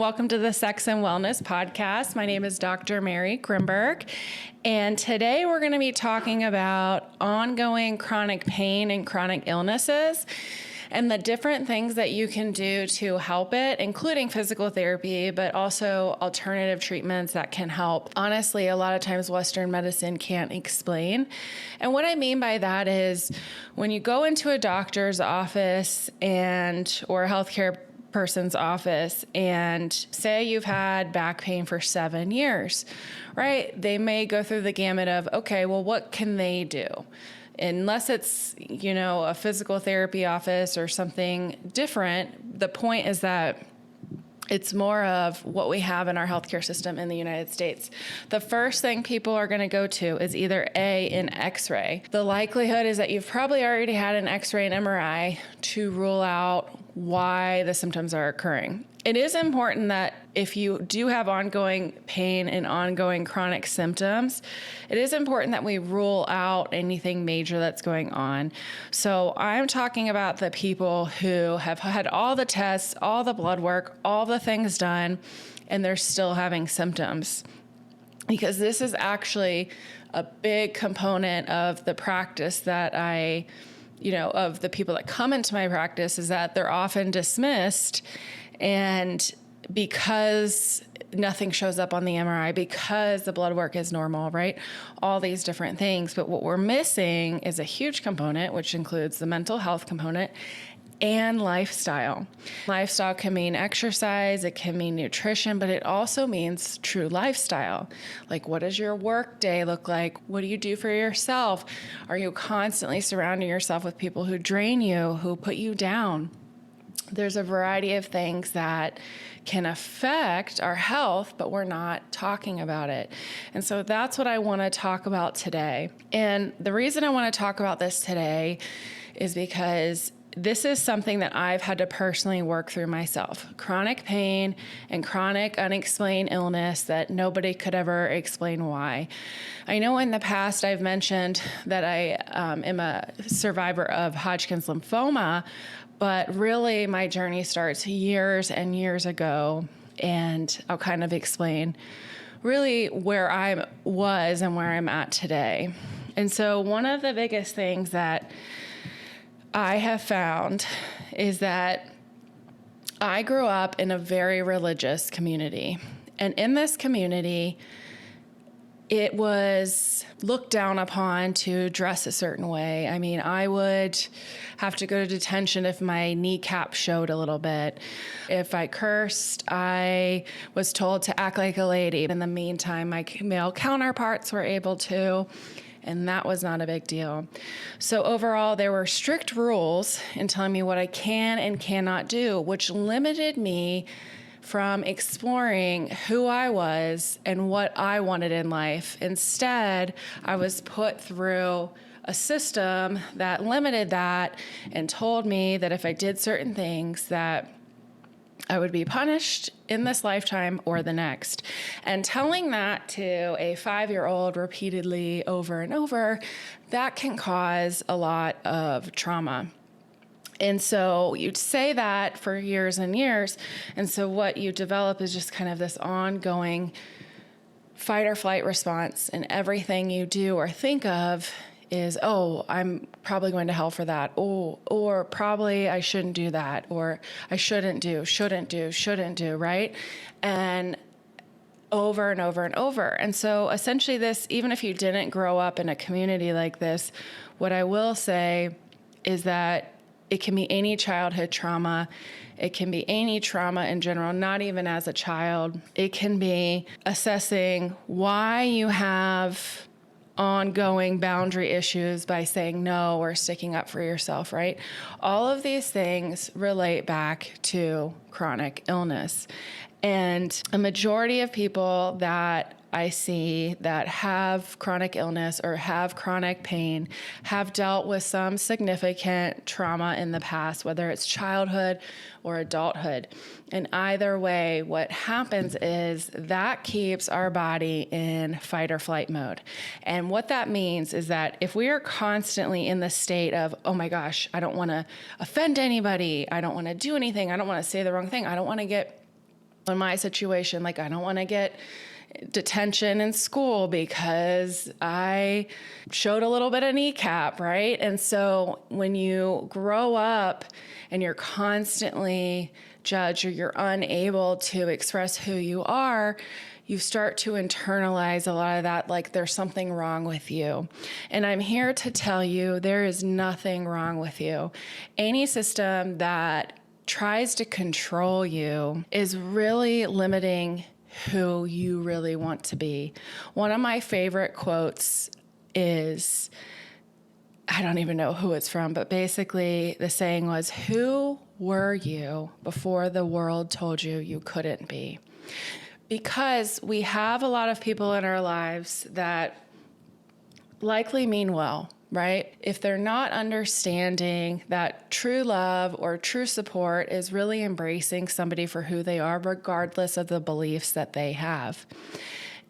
Welcome to the Sex and Wellness Podcast. My name is Dr. Mary Grimberg, and today we're going to be talking about ongoing chronic pain and chronic illnesses and the different things that you can do to help it, including physical therapy, but also alternative treatments that can help. Honestly, a lot of times Western medicine can't explain. And what I mean by that is when you go into a doctor's office or a healthcare person's office and say you've had back pain for 7 years, right? They may go through the gamut of, okay, well, what can they do? Unless it's, a physical therapy office or something different, the point is that it's more of what we have in our healthcare system in the United States. The first thing people are going to go to is either an X-ray. The likelihood is that you've probably already had an X-ray and MRI to rule out why the symptoms are occurring. It is important that if you do have ongoing pain and ongoing chronic symptoms, it is important that we rule out anything major that's going on. So I'm talking about the people who have had all the tests, all the blood work, all the things done, and they're still having symptoms. Because this is actually a big component of the practice that of the people that come into my practice, is that they're often dismissed. And because nothing shows up on the MRI, because the blood work is normal, right? All these different things. But what we're missing is a huge component, which includes the mental health component and lifestyle. Lifestyle can mean exercise, it can mean nutrition, but it also means true lifestyle. Like, what does your work day look like? What do you do for yourself? Are you constantly surrounding yourself with people who drain you, who put you down? There's a variety of things that can affect our health, but we're not talking about it. And so that's what I want to talk about today. And the reason I want to talk about this today is because this is something that I've had to personally work through myself. Chronic pain and chronic unexplained illness that nobody could ever explain why. I know in the past I've mentioned that I am a survivor of Hodgkin's lymphoma, but really my journey starts years and years ago, and I'll kind of explain really where I was and where I'm at today. And so one of the biggest things that I have found is that I grew up in a very religious community. And in this community, it was looked down upon to dress a certain way. I mean, I would have to go to detention if my kneecap showed a little bit. If I cursed, I was told to act like a lady. In the meantime, my male counterparts were able to, and that was not a big deal. So overall, there were strict rules in telling me what I can and cannot do, which limited me from exploring who I was and what I wanted in life. Instead, I was put through a system that limited that and told me that if I did certain things, that I would be punished in this lifetime or the next. And telling that to a 5-year-old repeatedly over and over, that can cause a lot of trauma. And so you'd say that for years and years. And so what you develop is just kind of this ongoing fight or flight response. And everything you do or think of is, oh, I'm probably going to hell for that. Oh, or probably I shouldn't do that. Or I shouldn't do, right? And over and over and over. And so essentially this, even if you didn't grow up in a community like this, what I will say is that it can be any childhood trauma. It can be any trauma in general, not even as a child. It can be assessing why you have ongoing boundary issues by saying no or sticking up for yourself, right? All of these things relate back to chronic illness. And a majority of people that I see that have chronic illness or have chronic pain have dealt with some significant trauma in the past, whether it's childhood or adulthood. And either way, what happens is that keeps our body in fight or flight mode. And what that means is that if we are constantly in the state of, oh my gosh, I don't want to offend anybody, I don't want to do anything, I don't want to say the wrong thing, I don't want to get In my situation, like, I don't want to get detention in school because I showed a little bit of kneecap, right? And so when you grow up and you're constantly judged or you're unable to express who you are, you start to internalize a lot of that, like there's something wrong with you. And I'm here to tell you there is nothing wrong with you. Any system that tries to control you is really limiting who you really want to be. One of my favorite quotes is, I don't even know who it's from, but basically the saying was, who were you before the world told you you couldn't be? Because we have a lot of people in our lives that likely mean well, right? If they're not understanding that true love or true support is really embracing somebody for who they are, regardless of the beliefs that they have.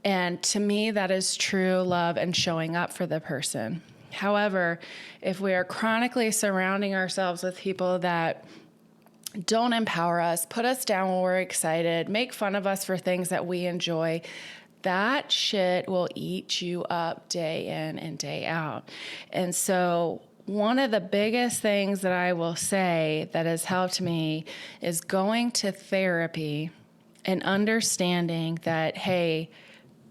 And to me, that is true love and showing up for the person. However, if we are chronically surrounding ourselves with people that don't empower us, put us down when we're excited, make fun of us for things that we enjoy, that shit will eat you up day in and day out. And so one of the biggest things that I will say that has helped me is going to therapy and understanding that, hey,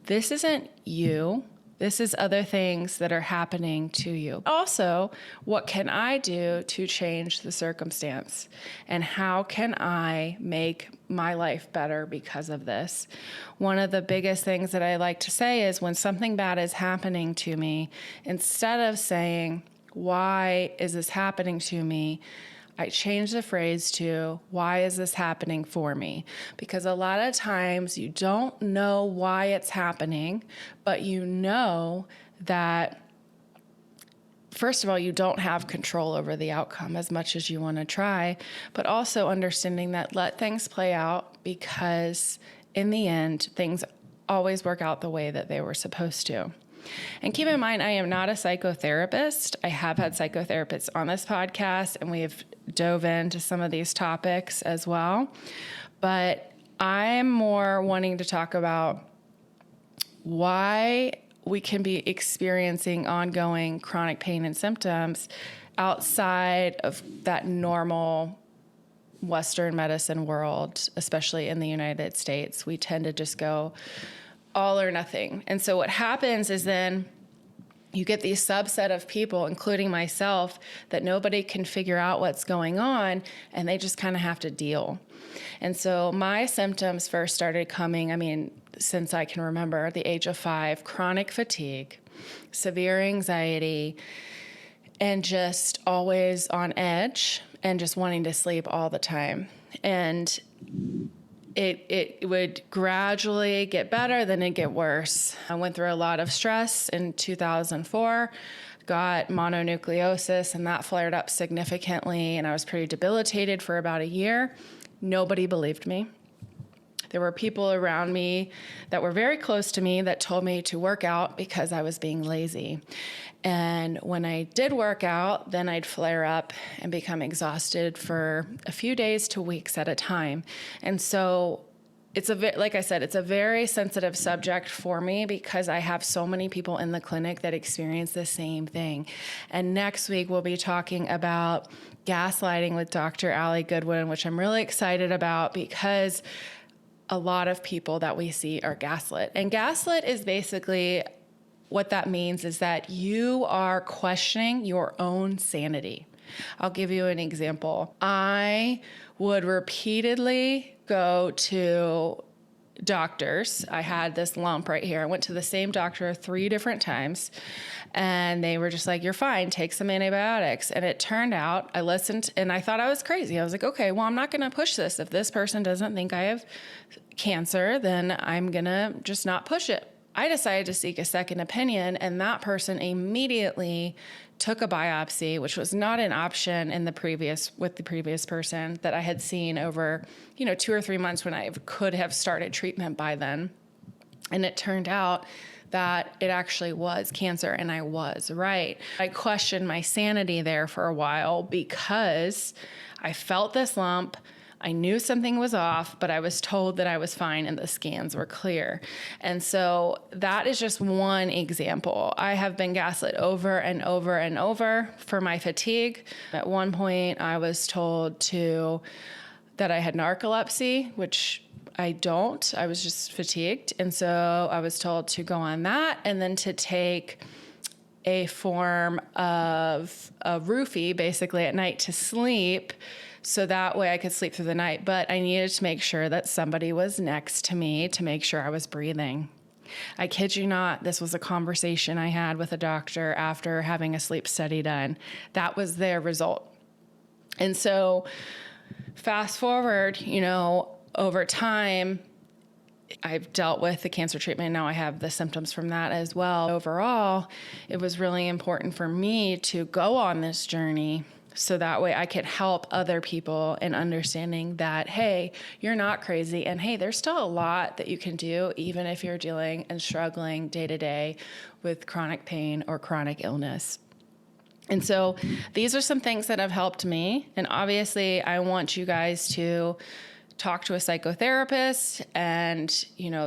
this isn't you. This is other things that are happening to you. Also, what can I do to change the circumstance? And how can I make my life better because of this? One of the biggest things that I like to say is when something bad is happening to me, instead of saying, why is this happening to me? I change the phrase to, why is this happening for me? Because a lot of times you don't know why it's happening, but you know that, first of all, you don't have control over the outcome as much as you want to try, but also understanding that let things play out, because in the end, things always work out the way that they were supposed to. And keep in mind, I am not a psychotherapist. I have had psychotherapists on this podcast, and we've dove into some of these topics as well. But I'm more wanting to talk about why we can be experiencing ongoing chronic pain and symptoms outside of that normal Western medicine world, especially in the United States. We tend to just go all or nothing. And so what happens is then you get these subset of people, including myself, that nobody can figure out what's going on, and they just kind of have to deal. And so my symptoms first started coming, since I can remember, at the age of 5, chronic fatigue, severe anxiety, and just always on edge and just wanting to sleep all the time. And it would gradually get better, then it'd get worse. I went through a lot of stress in 2004, got mononucleosis, and that flared up significantly, and I was pretty debilitated for about a year. Nobody believed me. There were people around me that were very close to me that told me to work out because I was being lazy. And when I did work out, then I'd flare up and become exhausted for a few days to weeks at a time. And so like I said, it's a very sensitive subject for me because I have so many people in the clinic that experience the same thing. And next week, we'll be talking about gaslighting with Dr. Allie Goodwin, which I'm really excited about because a lot of people that we see are gaslit. And gaslit is basically, what that means is that you are questioning your own sanity. I'll give you an example. I would repeatedly go to doctors. I had this lump right here. I went to the same doctor 3 different times, and they were just like, you're fine, take some antibiotics. And it turned out, I listened, and I thought I was crazy. I was like, okay, well, I'm not going to push this. If this person doesn't think I have cancer, then I'm going to just not push it. I decided to seek a second opinion, and that person immediately took a biopsy, which was not an option with the previous person that I had seen over, 2 or 3 months when I could have started treatment by then. And it turned out that it actually was cancer, and I was right. I questioned my sanity there for a while because I felt this lump. I knew something was off, but I was told that I was fine and the scans were clear. And so that is just one example. I have been gaslit over and over and over for my fatigue. At one point, I was told that I had narcolepsy, which I don't. I was just fatigued. And so I was told to go on that and then to take a form of a roofie basically at night to sleep, so that way I could sleep through the night. But I needed to make sure that somebody was next to me to make sure I was breathing. I kid you not, this was a conversation I had with a doctor after having a sleep study done. That was their result. And so fast forward, over time, I've dealt with the cancer treatment. Now I have the symptoms from that as well. Overall, it was really important for me to go on this journey so that way I could help other people in understanding that, hey, you're not crazy. And hey, there's still a lot that you can do, even if you're dealing and struggling day to day with chronic pain or chronic illness. And so these are some things that have helped me. And obviously, I want you guys to talk to a psychotherapist. And,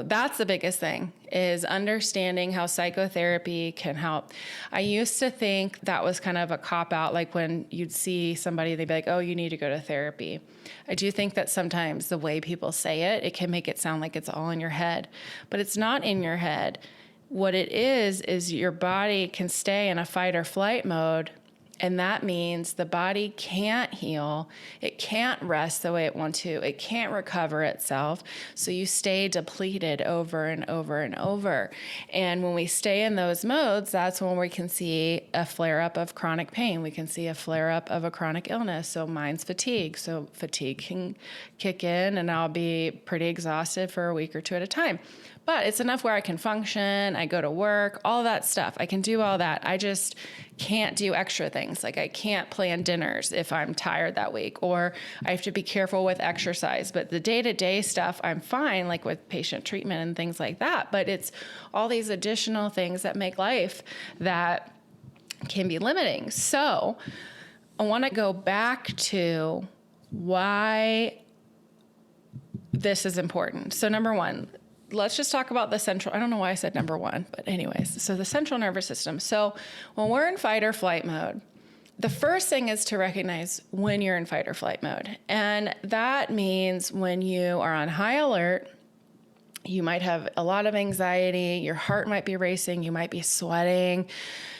that's the biggest thing, is understanding how psychotherapy can help. I used to think that was kind of a cop-out, like when you'd see somebody, they'd be like, oh, you need to go to therapy. I do think that sometimes the way people say it can make it sound like it's all in your head, but it's not in your head. What it is your body can stay in a fight or flight mode. And that means the body can't heal. It can't rest the way it wants to. It can't recover itself. So you stay depleted over and over and over. And when we stay in those modes, that's when we can see a flare-up of chronic pain. We can see a flare-up of a chronic illness. So mine's fatigue. So fatigue can kick in and I'll be pretty exhausted for a week or two at a time. But it's enough where I can function, I go to work, all that stuff. I can do all that. I just can't do extra things. Like I can't plan dinners if I'm tired that week, or I have to be careful with exercise. But the day-to-day stuff, I'm fine, like with patient treatment and things like that. But it's all these additional things that make life that can be limiting. So I want to go back to why this is important. So number one, let's just talk about the central, I don't know why I said number one, but anyways, so the central nervous system. So when we're in fight or flight mode, the first thing is to recognize when you're in fight or flight mode. And that means when you are on high alert, you might have a lot of anxiety, your heart might be racing, you might be sweating,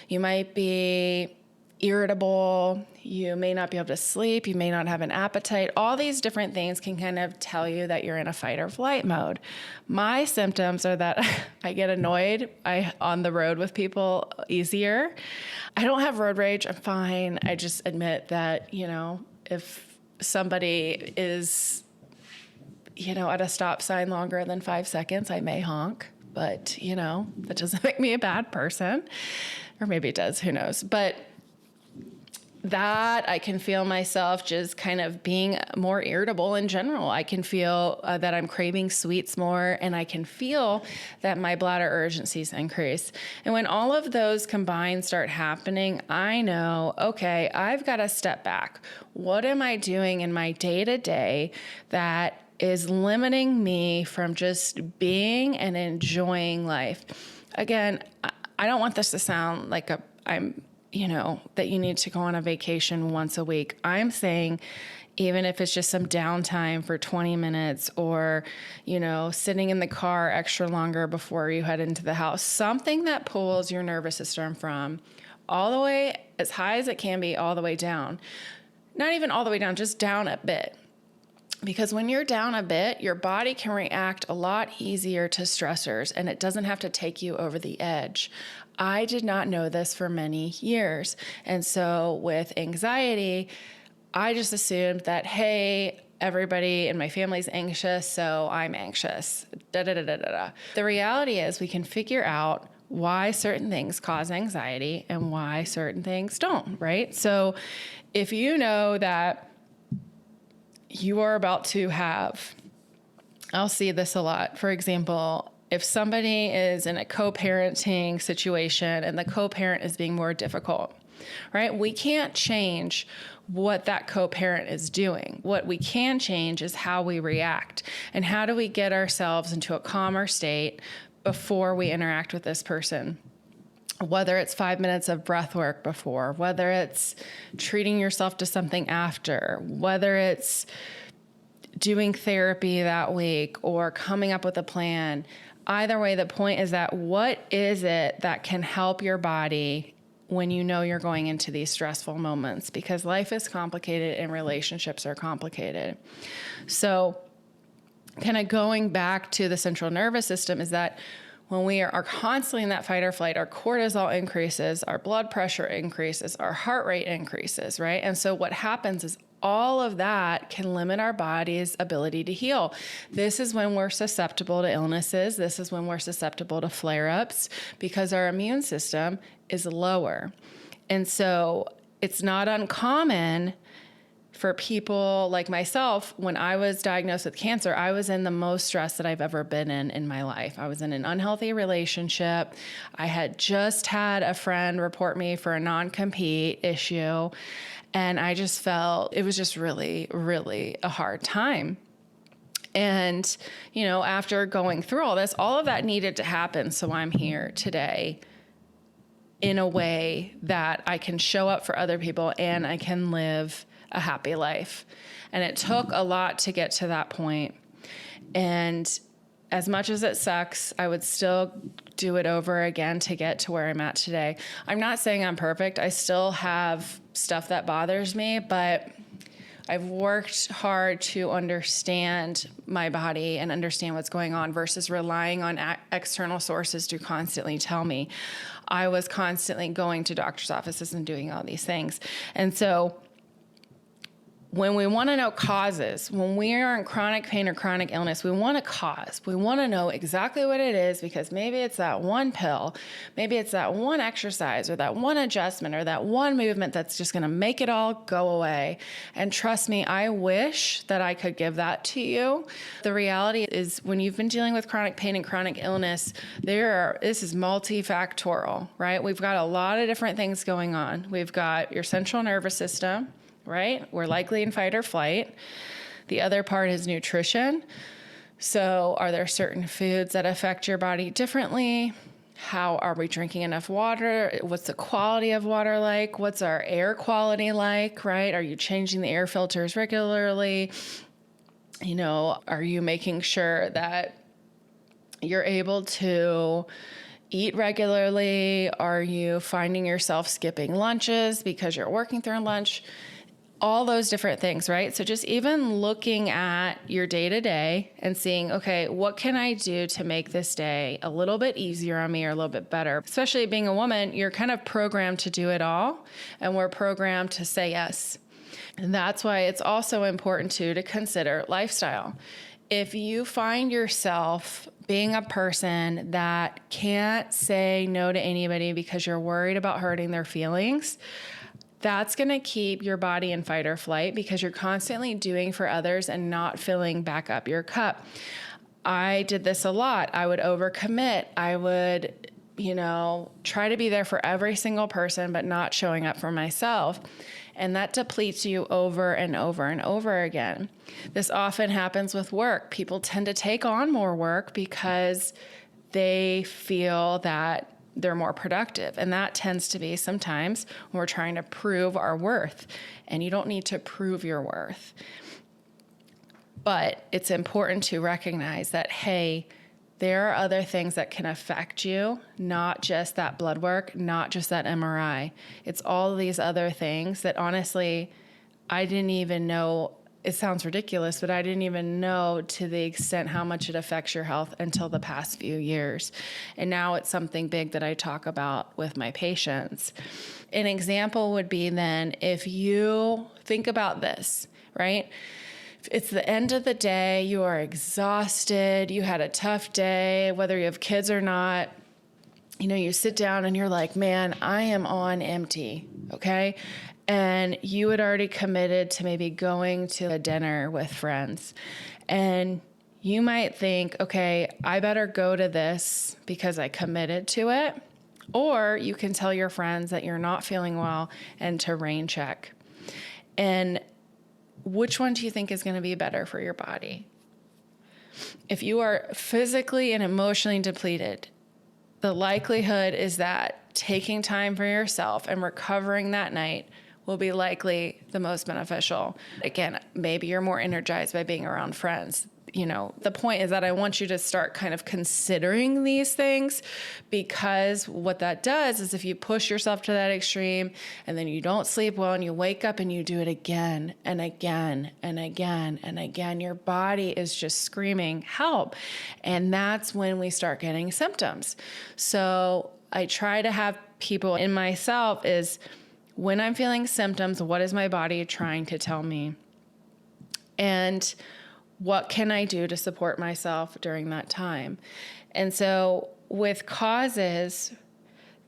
you might be irritable, you may not be able to sleep, you may not have an appetite. All these different things can kind of tell you that you're in a fight or flight mode. My symptoms are that I get annoyed on the road with people easier. I don't have road rage, I'm fine. I just admit that, if somebody is, at a stop sign longer than 5 seconds, I may honk, but, that doesn't make me a bad person. Or maybe it does, who knows. But that I can feel myself just kind of being more irritable in general. I can feel that I'm craving sweets more, and I can feel that my bladder urgencies increase. And when all of those combined start happening, I know, okay, I've got to step back. What am I doing in my day-to-day that is limiting me from just being and enjoying life? Again, I don't want this to sound like that you need to go on a vacation once a week. I'm saying even if it's just some downtime for 20 minutes or, sitting in the car extra longer before you head into the house, something that pulls your nervous system from all the way as high as it can be all the way down. Not even all the way down, just down a bit. Because when you're down a bit, your body can react a lot easier to stressors, and it doesn't have to take you over the edge. I did not know this for many years. And so with anxiety, I just assumed that, hey, everybody in my family's anxious, so I'm anxious. The reality is we can figure out why certain things cause anxiety and why certain things don't, right? So if you know that you are about to have, I'll see this a lot. For example, if somebody is in a co-parenting situation and the co-parent is being more difficult, right? We can't change what that co-parent is doing. What we can change is how we react and how do we get ourselves into a calmer state before we interact with this person. Whether it's 5 minutes of breath work before, whether it's treating yourself to something after, whether it's doing therapy that week or coming up with a plan. Either way, the point is that what is it that can help your body when you know you're going into these stressful moments? Because life is complicated and relationships are complicated. So kind of going back to the central nervous system is that when we are constantly in that fight or flight, our cortisol increases, our blood pressure increases, our heart rate increases, right? And so what happens is all of that can limit our body's ability to heal. This is when we're susceptible to illnesses. This is when we're susceptible to flare-ups because our immune system is lower. And so it's not uncommon for people like myself. When I was diagnosed with cancer, I was in the most stress that I've ever been in my life. I was in an unhealthy relationship. I had just had a friend report me for a non-compete issue. And I just felt it was just really, really a hard time. And, you know, after going through all this, all of that needed to happen. So I'm here today in a way that I can show up for other people and I can live a happy life. And it took a lot to get to that point. And as much as it sucks, I would still do it over again to get to where I'm at today. I'm not saying I'm perfect. I still have stuff that bothers me, but I've worked hard to understand my body and understand what's going on versus relying on external sources to constantly tell me. I was constantly going to doctor's offices and doing all these things. And so when we want to know causes, when we are in chronic pain or chronic illness, we want a cause. We want to know exactly what it is because maybe it's that one pill, maybe it's that one exercise or that one adjustment or that one movement that's just going to make it all go away. And trust me, I wish that I could give that to you. The reality is when you've been dealing with chronic pain and chronic illness, this is multifactorial, right? We've got a lot of different things going on. We've got your central nervous system, right? We're likely in fight or flight. The other part is nutrition. So are there certain foods that affect your body differently? How are we drinking enough water? What's the quality of water like? What's our air quality like, right? Are you changing the air filters regularly? You know, are you making sure that you're able to eat regularly? Are you finding yourself skipping lunches because you're working through lunch? All those different things, right? So just even looking at your day-to-day and seeing, okay, what can I do to make this day a little bit easier on me or a little bit better? Especially being a woman, you're kind of programmed to do it all, and we're programmed to say yes. And that's why it's also important to consider lifestyle. If you find yourself being a person that can't say no to anybody because you're worried about hurting their feelings, that's going to keep your body in fight or flight because you're constantly doing for others and not filling back up your cup. I did this a lot. I would overcommit. I would, try to be there for every single person, but not showing up for myself. And that depletes you over and over and over again. This often happens with work. People tend to take on more work because they feel that they're more productive. And that tends to be sometimes when we're trying to prove our worth. And you don't need to prove your worth. But it's important to recognize that, hey, there are other things that can affect you, not just that blood work, not just that MRI. It's all these other things that honestly, I didn't even know. It sounds ridiculous, but I didn't even know to the extent how much it affects your health until the past few years. And now it's something big that I talk about with my patients. An example would be then if you think about this, right? It's the end of the day, you are exhausted, you had a tough day, whether you have kids or not. You sit down and you're like, man, I am on empty, okay? And you had already committed to maybe going to a dinner with friends. And you might think, okay, I better go to this because I committed to it. Or you can tell your friends that you're not feeling well and to rain check. And which one do you think is going to be better for your body? If you are physically and emotionally depleted, the likelihood is that taking time for yourself and recovering that night will be likely the most beneficial. Again, maybe you're more energized by being around friends. The point is that I want you to start kind of considering these things, because what that does is if you push yourself to that extreme and then you don't sleep well and you wake up and you do it again and again and again and again, your body is just screaming help. And that's when we start getting symptoms. So I try to have people in myself is when I'm feeling symptoms, what is my body trying to tell me? And what can I do to support myself during that time? And so with causes,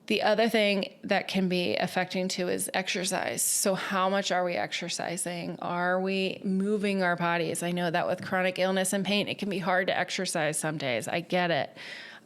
the other thing that can be affecting too is exercise. So how much are we exercising? Are we moving our bodies? I know that with chronic illness and pain, it can be hard to exercise some days. I get it.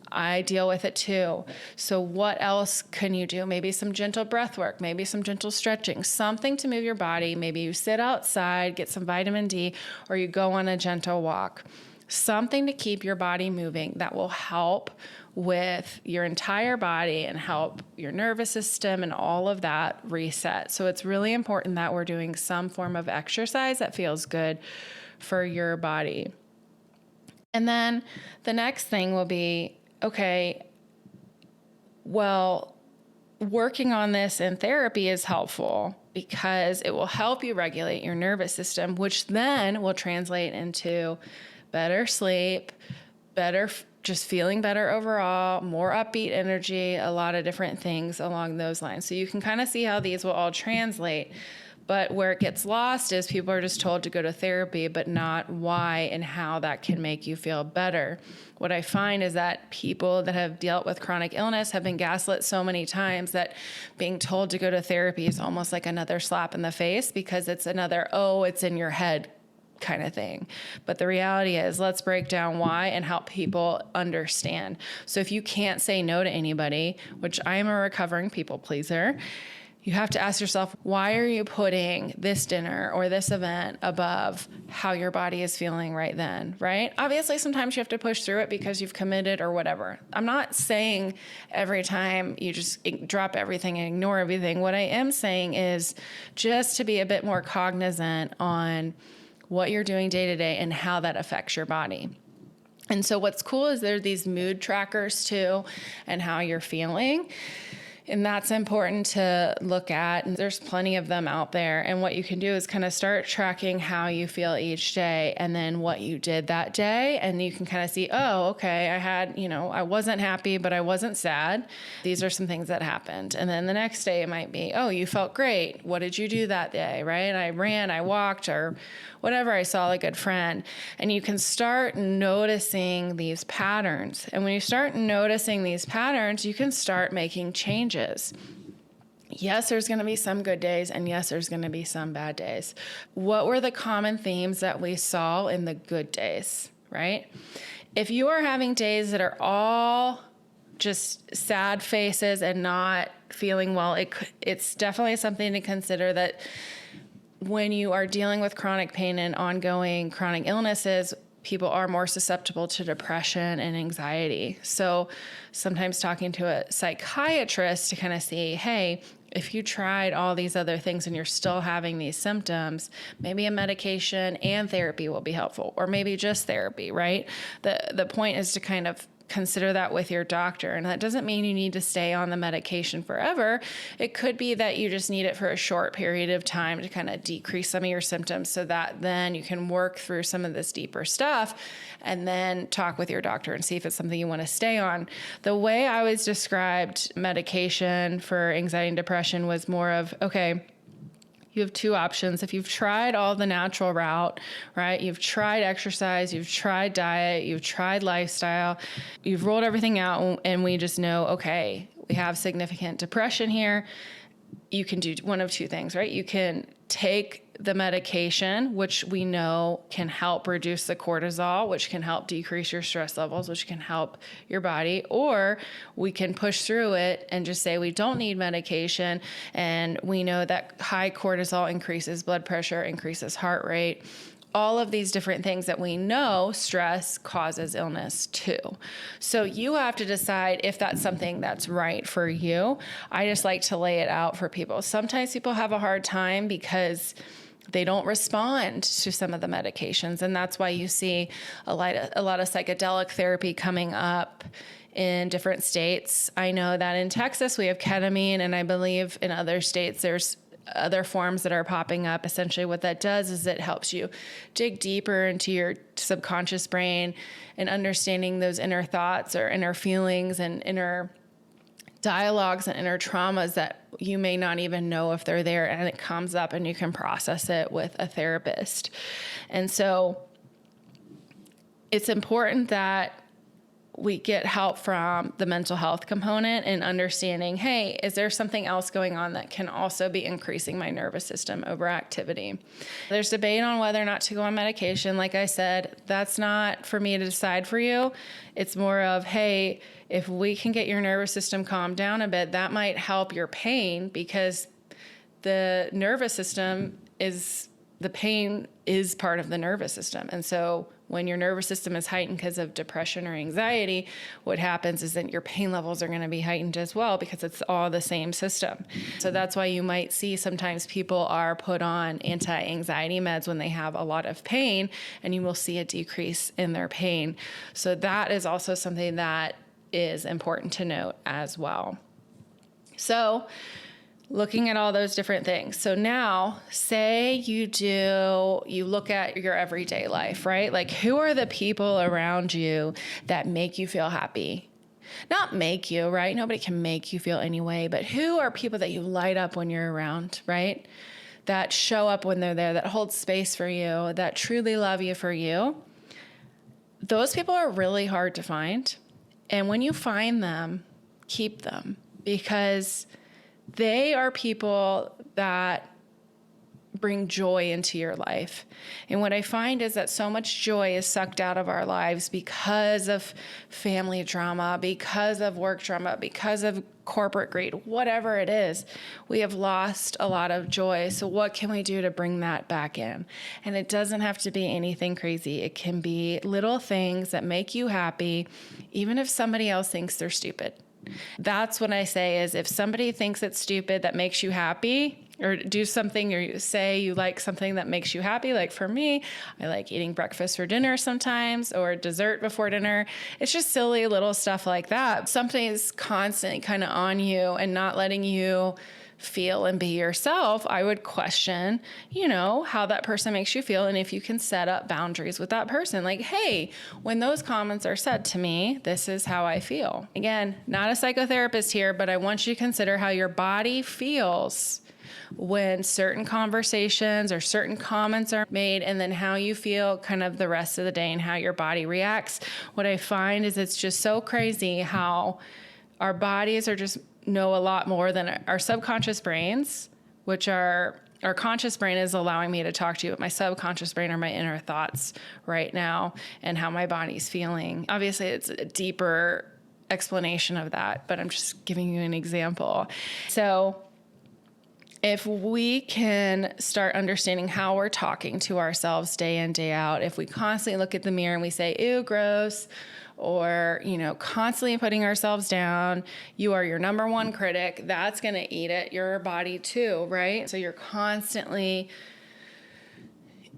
I deal with it too. So what else can you do? Maybe some gentle breath work, maybe some gentle stretching, something to move your body. Maybe you sit outside, get some vitamin D, or you go on a gentle walk. Something to keep your body moving that will help with your entire body and help your nervous system and all of that reset. So it's really important that we're doing some form of exercise that feels good for your body. And then the next thing will be, okay, well, working on this in therapy is helpful because it will help you regulate your nervous system, which then will translate into better sleep, just feeling better overall, more upbeat energy, a lot of different things along those lines. So you can kind of see how these will all translate. But where it gets lost is people are just told to go to therapy, but not why and how that can make you feel better. What I find is that people that have dealt with chronic illness have been gaslit so many times that being told to go to therapy is almost like another slap in the face, because it's another, oh, it's in your head kind of thing. But the reality is, let's break down why and help people understand. So if you can't say no to anybody, which I am a recovering people pleaser, you have to ask yourself, why are you putting this dinner or this event above how your body is feeling right then, right? Obviously, sometimes you have to push through it because you've committed or whatever. I'm not saying every time you just drop everything and ignore everything. What I am saying is just to be a bit more cognizant on what you're doing day to day and how that affects your body. And so what's cool is there are these mood trackers too, and how you're feeling. And that's important to look at. And there's plenty of them out there. And what you can do is kind of start tracking how you feel each day and then what you did that day. And you can kind of see, oh, okay, I wasn't happy, but I wasn't sad. These are some things that happened. And then the next day it might be, oh, you felt great. What did you do that day, right? I ran, I walked, or whatever, I saw a good friend. And you can start noticing these patterns. And when you start noticing these patterns, you can start making changes. Yes, there's going to be some good days, and yes, there's going to be some bad days. What were the common themes that we saw in the good days, right? If you are having days that are all just sad faces and not feeling well, it's definitely something to consider that when you are dealing with chronic pain and ongoing chronic illnesses, people are more susceptible to depression and anxiety. So sometimes talking to a psychiatrist to kind of see, hey, if you tried all these other things and you're still having these symptoms, maybe a medication and therapy will be helpful, or maybe just therapy, right? The point is to kind of consider that with your doctor. And that doesn't mean you need to stay on the medication forever. It could be that you just need it for a short period of time to kind of decrease some of your symptoms so that then you can work through some of this deeper stuff and then talk with your doctor and see if it's something you want to stay on. The way I was described medication for anxiety and depression was more of, okay, you have two options. If you've tried all the natural route, right? You've tried exercise, you've tried diet, you've tried lifestyle, you've rolled everything out, and we just know, okay, we have significant depression here. You can do one of two things, right? You can take the medication, which we know can help reduce the cortisol, which can help decrease your stress levels, which can help your body, or we can push through it and just say we don't need medication. And we know that high cortisol increases blood pressure, increases heart rate. All of these different things that we know stress causes illness too. So you have to decide if that's something that's right for you. I just like to lay it out for people. Sometimes people have a hard time because they don't respond to some of the medications. And that's why you see a lot of psychedelic therapy coming up in different states. I know that in Texas, we have ketamine, and I believe in other states, there's other forms that are popping up. Essentially what that does is it helps you dig deeper into your subconscious brain and understanding those inner thoughts or inner feelings and inner dialogues and inner traumas that you may not even know if they're there, and it comes up and you can process it with a therapist. And so it's important that we get help from the mental health component and understanding, hey, is there something else going on that can also be increasing my nervous system overactivity? There's debate on whether or not to go on medication. Like I said, that's not for me to decide for you. It's more of, hey, if we can get your nervous system calmed down a bit, that might help your pain, because the nervous system the pain is part of the nervous system. And so when your nervous system is heightened because of depression or anxiety, what happens is that your pain levels are going to be heightened as well, because it's all the same system. So that's why you might see sometimes people are put on anti-anxiety meds when they have a lot of pain, and you will see a decrease in their pain. So that is also something that is important to note as well. So looking at all those different things. So now say you look at your everyday life, right? Like, who are the people around you that make you feel happy? Not make you, right? Nobody can make you feel any way, but who are people that you light up when you're around, right? That show up when they're there, that hold space for you, that truly love you for you. Those people are really hard to find. And when you find them, keep them, because they are people that bring joy into your life. And what I find is that so much joy is sucked out of our lives because of family drama, because of work drama, because of corporate greed, whatever it is. We have lost a lot of joy. So what can we do to bring that back in? And it doesn't have to be anything crazy. It can be little things that make you happy, even if somebody else thinks they're stupid. That's what I say is, if somebody thinks it's stupid that makes you happy, or do something, or you say you like something that makes you happy. Like for me, I like eating breakfast for dinner sometimes, or dessert before dinner. It's just silly little stuff like that. Something is constantly kind of on you and not letting you feel and be yourself. I would question, how that person makes you feel, and if you can set up boundaries with that person. Like, hey, when those comments are said to me, this is how I feel. Again, not a psychotherapist here, but I want you to consider how your body feels when certain conversations or certain comments are made, and then how you feel kind of the rest of the day and how your body reacts. What I find is it's just so crazy how our bodies are just know a lot more than our subconscious brains, which are, our conscious brain is allowing me to talk to you, but my subconscious brain are my inner thoughts right now and how my body's feeling. Obviously, it's a deeper explanation of that, but I'm just giving you an example. So if we can start understanding how we're talking to ourselves day in, day out, if we constantly look at the mirror and we say, ew, gross, or, constantly putting ourselves down, you are your number one critic, that's going to eat at your body too, right? So you're constantly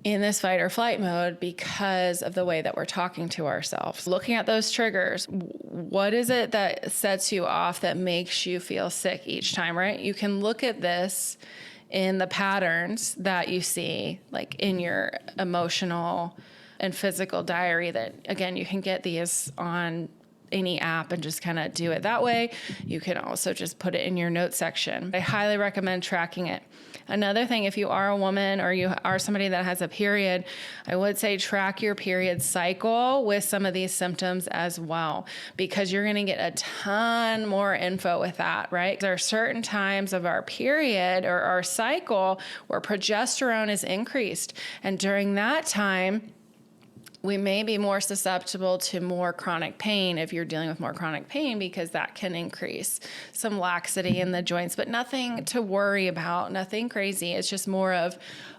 in this fight or flight mode because of the way that we're talking to ourselves. Looking at those triggers, what is it that sets you off that makes you feel sick each time, right? You can look at this in the patterns that you see, like in your emotional and physical diary, that, again, you can get these on any app and just kind of do it that way. You can also just put it in your notes section. I highly recommend tracking it. Another thing, if you are a woman or you are somebody that has a period, I would say track your period cycle with some of these symptoms as well, because you're going to get a ton more info with that, right? There are certain times of our period or our cycle where progesterone is increased. And during that time, we may be more susceptible to more chronic pain if you're dealing with more chronic pain, because that can increase some laxity in the joints, but nothing to worry about, nothing crazy. It's just more of,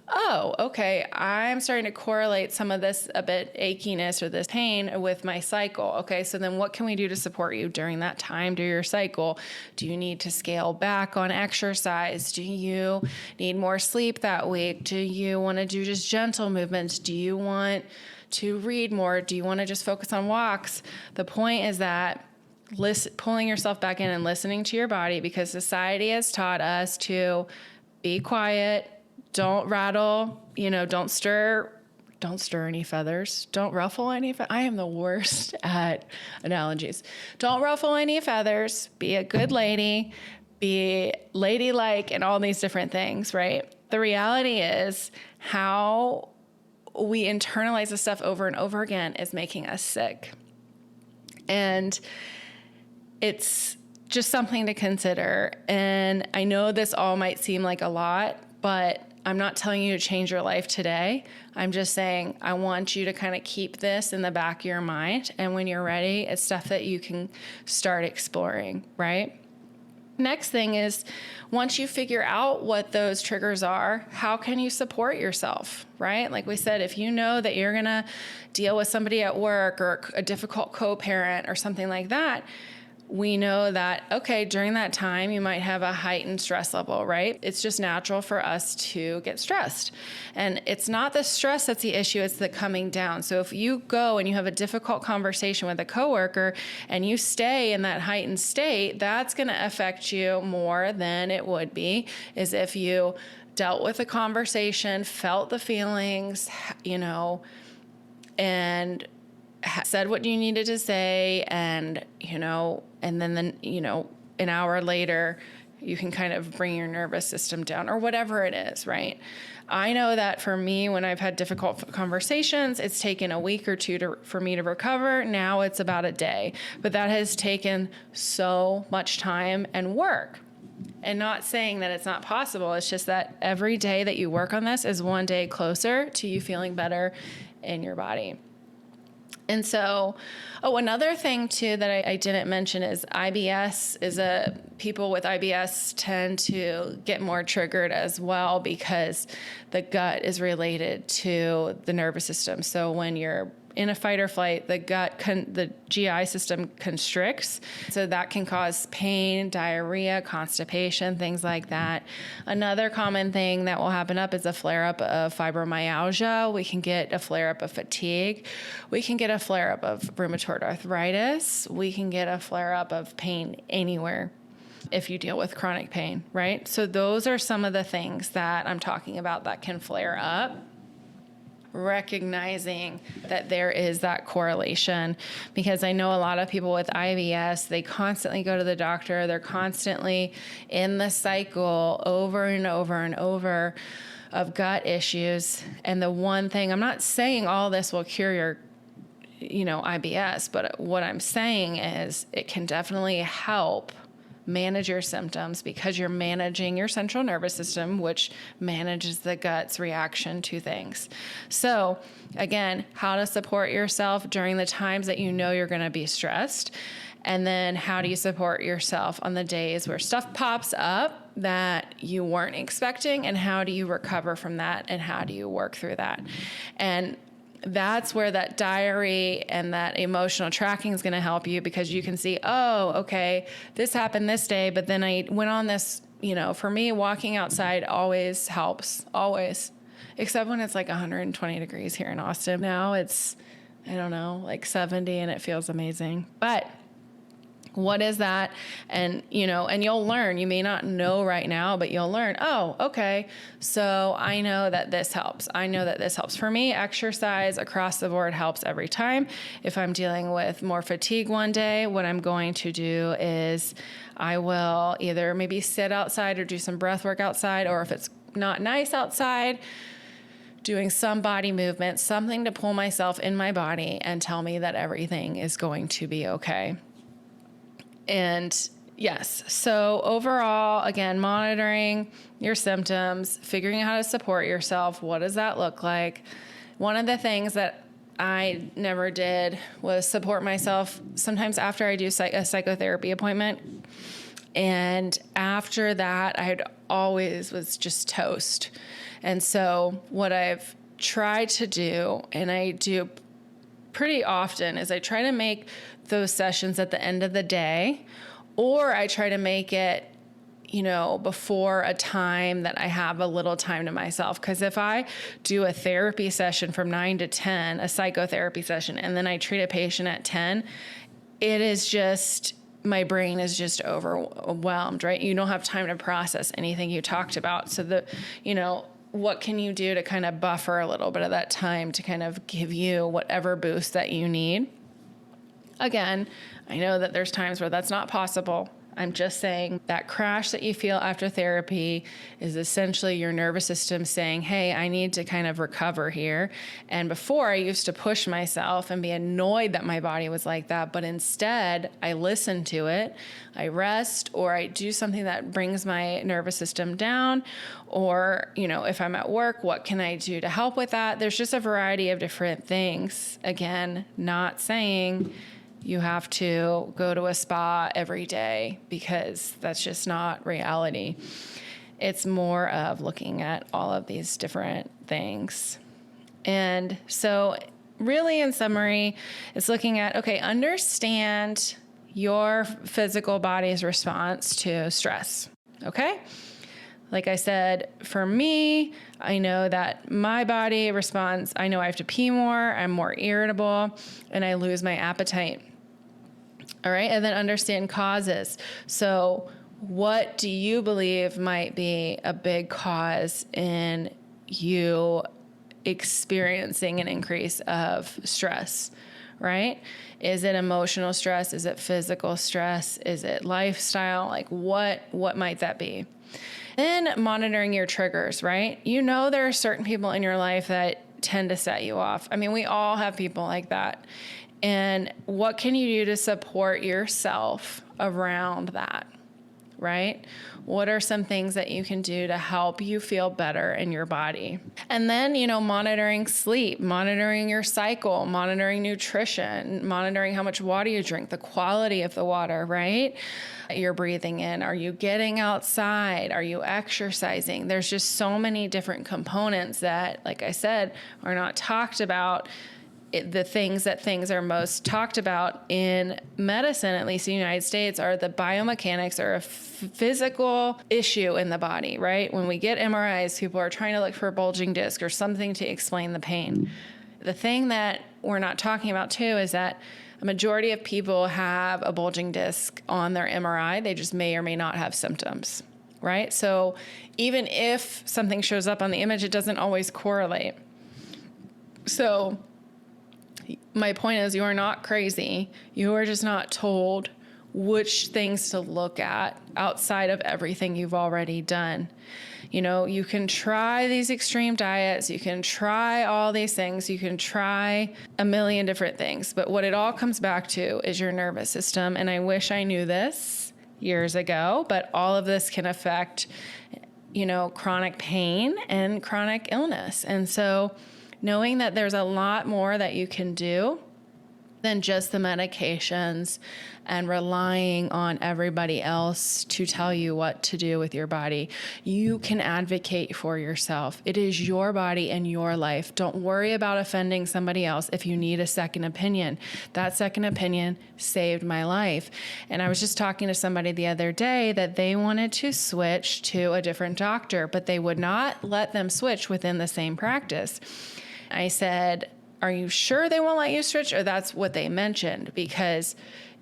oh, okay, I'm starting to correlate some of this a bit achiness or this pain with my cycle. Okay, so then what can we do to support you during that time, during your cycle? Do you need to scale back on exercise? Do you need more sleep that week? Do you want to do just gentle movements? Do you want to read more? Do you want to just focus on walks? The point is that pulling yourself back in and listening to your body, because society has taught us to be quiet, don't rattle, don't stir any feathers, don't ruffle any I am the worst at analogies. Don't ruffle any feathers, be a good lady, be ladylike, and all these different things, right? The reality is how we internalize this stuff over and over again is making us sick. And it's just something to consider. And I know this all might seem like a lot, but I'm not telling you to change your life today. I'm just saying I want you to kind of keep this in the back of your mind. And when you're ready, it's stuff that you can start exploring, right? Next thing is, once you figure out what those triggers are, how can you support yourself, right? Like we said, if you know that you're going to deal with somebody at work or a difficult co-parent or something like that, we know that, okay, during that time, you might have a heightened stress level, right? It's just natural for us to get stressed. And it's not the stress that's the issue, it's the coming down. So if you go and you have a difficult conversation with a coworker and you stay in that heightened state, that's going to affect you more than it would be is if you dealt with the conversation, felt the feelings, and said what you needed to say, and then an hour later you can kind of bring your nervous system down or whatever it is, right? I know that for me, when I've had difficult conversations, it's taken a week or two for me to recover. Now it's about a day, but that has taken so much time and work. And not saying that it's not possible. It's just that every day that you work on this is one day closer to you feeling better in your body. And so, another thing too that I didn't mention is IBS people with IBS tend to get more triggered as well, because the gut is related to the nervous system. So when you're in a fight or flight, the GI system constricts. So that can cause pain, diarrhea, constipation, things like that. Another common thing that will happen is a flare-up of fibromyalgia. We can get a flare-up of fatigue. We can get a flare-up of rheumatoid arthritis. We can get a flare-up of pain anywhere if you deal with chronic pain, right? So those are some of the things that I'm talking about that can flare up. Recognizing that there is that correlation, because I know a lot of people with IBS, they constantly go to the doctor. They're constantly in the cycle over and over and over of gut issues. And the one thing, I'm not saying all this will cure your IBS, but what I'm saying is it can definitely help manage your symptoms, because you're managing your central nervous system, which manages the gut's reaction to things. So again, how to support yourself during the times that you know you're going to be stressed. And then how do you support yourself on the days where stuff pops up that you weren't expecting, and how do you recover from that, and how do you work through that? And that's where that diary and that emotional tracking is going to help you, because you can see, oh, okay, this happened this day, but then I went on this, for me, walking outside always helps, always, except when it's like 120 degrees here in Austin. Now it's, like 70 and it feels amazing. But What is that? And, and you'll learn. You may not know right now, but you'll learn, oh, okay, so I know that this helps. I know that this helps. For me, exercise across the board helps every time. If I'm dealing with more fatigue one day, what I'm going to do is I will either maybe sit outside or do some breath work outside, or if it's not nice outside, doing some body movement, something to pull myself in my body and tell me that everything is going to be okay. And yes, so overall, again, monitoring your symptoms, figuring out how to support yourself. What does that look like? One of the things that I never did was support myself sometimes after I do a psychotherapy appointment. And after that, I always was just toast. And so what I've tried to do, and I do pretty often, is I try to make those sessions at the end of the day, or I try to make it, before a time that I have a little time to myself. Because if I do a therapy session from 9 to 10, a psychotherapy session, and then I treat a patient at 10, it is just, my brain is just overwhelmed, right? You don't have time to process anything you talked about. So what can you do to kind of buffer a little bit of that time to kind of give you whatever boost that you need? Again, I know that there's times where that's not possible. I'm just saying that crash that you feel after therapy is essentially your nervous system saying, hey, I need to kind of recover here. And before, I used to push myself and be annoyed that my body was like that. But instead, I listen to it. I rest, or I do something that brings my nervous system down. Or, if I'm at work, what can I do to help with that? There's just a variety of different things. Again, not saying you have to go to a spa every day, because that's just not reality. It's more of looking at all of these different things. And so really, in summary, it's looking at, okay, understand your physical body's response to stress. Okay? Like I said, for me, I know that my body responds. I know I have to pee more, I'm more irritable, and I lose my appetite. All right. And then understand causes. So what do you believe might be a big cause in you experiencing an increase of stress, right? Is it emotional stress? Is it physical stress? Is it lifestyle? Like what might that be? Then monitoring your triggers, right? There are certain people in your life that tend to set you off. I mean, we all have people like that. And what can you do to support yourself around that, right? What are some things that you can do to help you feel better in your body? And then, monitoring sleep, monitoring your cycle, monitoring nutrition, monitoring how much water you drink, the quality of the water, right? You're breathing in. Are you getting outside? Are you exercising? There's just so many different components that, like I said, are not talked about. The things are most talked about in medicine, at least in the United States, are the biomechanics, or a physical issue in the body, right? When we get MRIs, people are trying to look for a bulging disc or something to explain the pain. The thing that we're not talking about too is that a majority of people have a bulging disc on their MRI. They just may or may not have symptoms, right? So even if something shows up on the image, it doesn't always correlate. So my point is, you are not crazy. You are just not told which things to look at outside of everything you've already done. You can try these extreme diets. You can try all these things. You can try a million different things. But what it all comes back to is your nervous system. And I wish I knew this years ago, but all of this can affect, chronic pain and chronic illness. And so knowing that there's a lot more that you can do than just the medications and relying on everybody else to tell you what to do with your body. You can advocate for yourself. It is your body and your life. Don't worry about offending somebody else if you need a second opinion. That second opinion saved my life. And I was just talking to somebody the other day that they wanted to switch to a different doctor, but they would not let them switch within the same practice. I said, are you sure they won't let you switch? Or that's what they mentioned? Because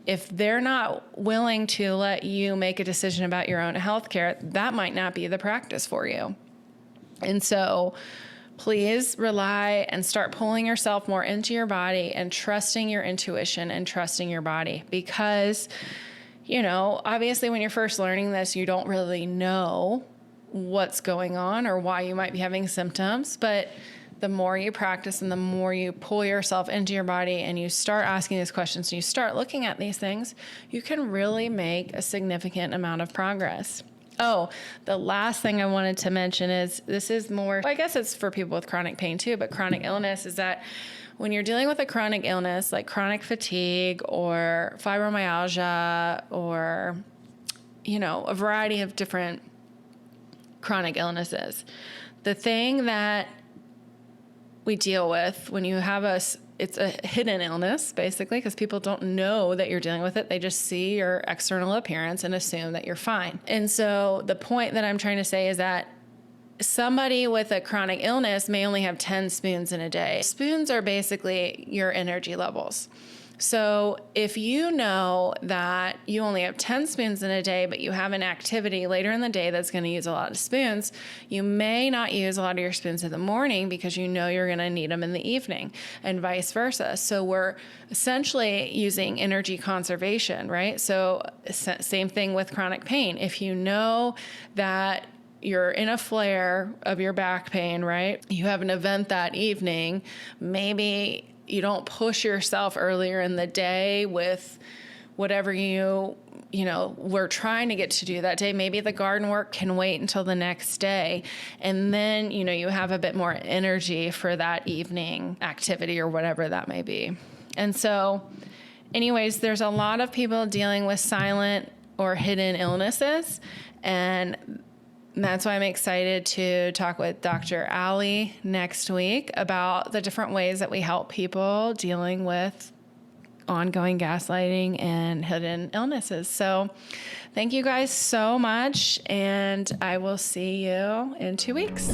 if they're not willing to let you make a decision about your own healthcare, that might not be the practice for you. And so please rely and start pulling yourself more into your body and trusting your intuition and trusting your body, because, obviously when you're first learning this, you don't really know what's going on or why you might be having symptoms. But the more you practice and the more you pull yourself into your body and you start asking these questions and you start looking at these things, you can really make a significant amount of progress. Oh, the last thing I wanted to mention is this is more, I guess it's for people with chronic pain too, but chronic illness is that when you're dealing with a chronic illness like chronic fatigue or fibromyalgia or, a variety of different chronic illnesses, the thing that we deal with when you have it's a hidden illness, basically, because people don't know that you're dealing with it. They just see your external appearance and assume that you're fine. And so the point that I'm trying to say is that somebody with a chronic illness may only have 10 spoons in a day. Spoons are basically your energy levels. So if you know that you only have 10 spoons in a day, but you have an activity later in the day that's going to use a lot of spoons, you may not use a lot of your spoons in the morning because you know you're going to need them in the evening, and vice versa. So we're essentially using energy conservation, right? So same thing with chronic pain. If you know that you're in a flare of your back pain, right? You have an event that evening, maybe you don't push yourself earlier in the day with whatever we're trying to get to do that day. Maybe the garden work can wait until the next day. And then, you have a bit more energy for that evening activity or whatever that may be. And so anyways, there's a lot of people dealing with silent or hidden illnesses. And that's why I'm excited to talk with Dr. Allie next week about the different ways that we help people dealing with ongoing gaslighting and hidden illnesses. So thank you guys so much, and I will see you in 2 weeks.